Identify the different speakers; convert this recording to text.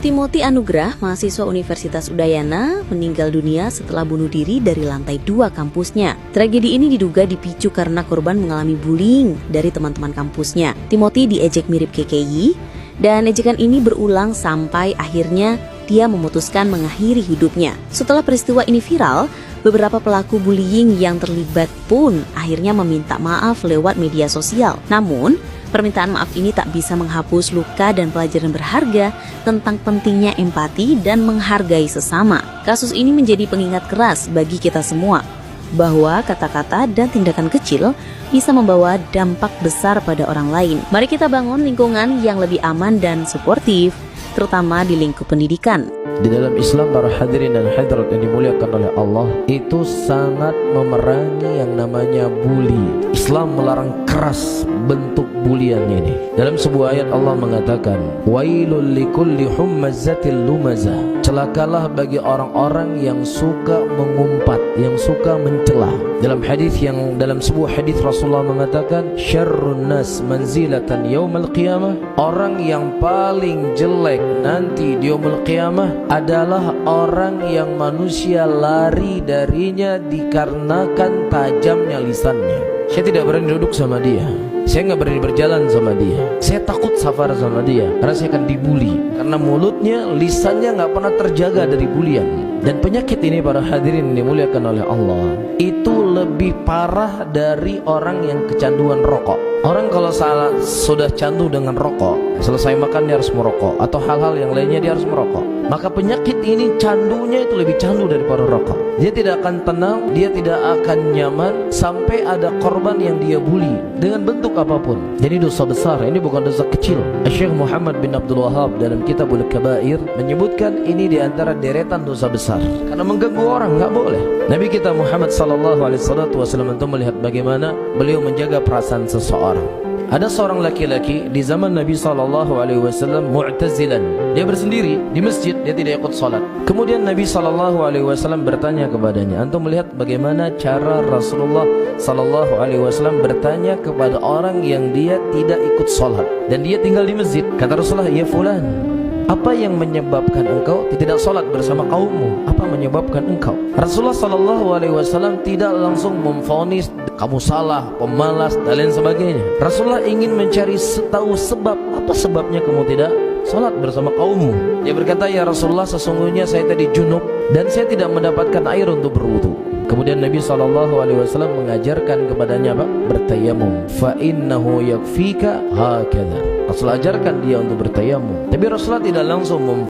Speaker 1: Timothy Anugrah, mahasiswa Universitas Udayana, meninggal dunia setelah bunuh diri dari lantai 2 kampusnya. Tragedi ini diduga dipicu karena korban mengalami bullying dari teman-teman kampusnya. Timothy diejek mirip KKI, dan ejekan ini berulang sampai akhirnya dia memutuskan mengakhiri hidupnya. Setelah peristiwa ini viral, beberapa pelaku bullying yang terlibat pun akhirnya meminta maaf lewat media sosial. Namun, permintaan maaf ini tak bisa menghapus luka dan pelajaran berharga tentang pentingnya empati dan menghargai sesama. Kasus ini menjadi pengingat keras bagi kita semua, bahwa kata-kata dan tindakan kecil bisa membawa dampak besar pada orang lain. Mari kita bangun lingkungan yang lebih aman dan suportif, terutama di lingkup pendidikan.
Speaker 2: Di dalam Islam, para hadirin dan hadirat yang dimuliakan oleh Allah, itu sangat memerangi yang namanya bully. Islam melarang keras bentuk bulian ini. Dalam sebuah ayat Allah mengatakan, "Wailul likulli hummazatil lumazah." Celakalah bagi orang-orang yang suka mengumpat, yang suka mencela. Dalam sebuah hadis Rasulullah mengatakan, "Syarrun nas manzilatan yaumal qiyamah." Orang yang paling jelek nanti di yaumul qiyamah adalah orang yang manusia lari darinya dikarenakan tajamnya lisannya. Saya tidak berani duduk sama dia, saya nggak berani berjalan sama dia, saya takut safar sama dia karena saya akan dibully, karena mulutnya, lisannya nggak pernah terjaga dari bulian. Dan penyakit ini, para hadirin yang dimuliakan oleh Allah, itu lebih parah dari orang yang kecanduan rokok. Orang kalau sudah candu dengan rokok, selesai makan dia harus merokok, atau hal-hal yang lainnya dia harus merokok. Maka penyakit ini candunya itu lebih candu daripada rokok. Dia tidak akan tenang, dia tidak akan nyaman sampai ada korban yang dia bully dengan bentuk apapun. Jadi dosa besar, ini bukan dosa kecil. Syekh Muhammad bin Abdul Wahab dalam Kitabul Kabair menyebutkan ini di antara deretan dosa besar, karena mengganggu orang nggak boleh. Nabi kita Muhammad SAW itu melihat bagaimana beliau menjaga perasaan seseorang. Ada seorang laki-laki di zaman Nabi SAW, mu'tazilan. Dia bersendiri di masjid, dia tidak ikut salat. Kemudian Nabi SAW bertanya kepadanya, antum melihat bagaimana cara Rasulullah SAW bertanya kepada orang yang dia tidak ikut salat dan dia tinggal di masjid. Kata Rasulullah, "Ya fulan, apa yang menyebabkan engkau tidak salat bersama kaummu? Apa menyebabkan engkau?" Rasulullah SAW tidak langsung memvonis kamu salah, pemalas, dan lain sebagainya. Rasulullah ingin mencari tahu sebab, apa sebabnya kamu tidak salat bersama kaummu. Dia berkata, "Ya Rasulullah, sesungguhnya saya tadi junub dan saya tidak mendapatkan air untuk berwudu." Kemudian Nabi SAW mengajarkan kepadanya apa? Bertayamum. Fa innahu yakfika hakadha. Rasul ajarkan dia untuk bertayamum. Tapi Rasulullah tidak langsung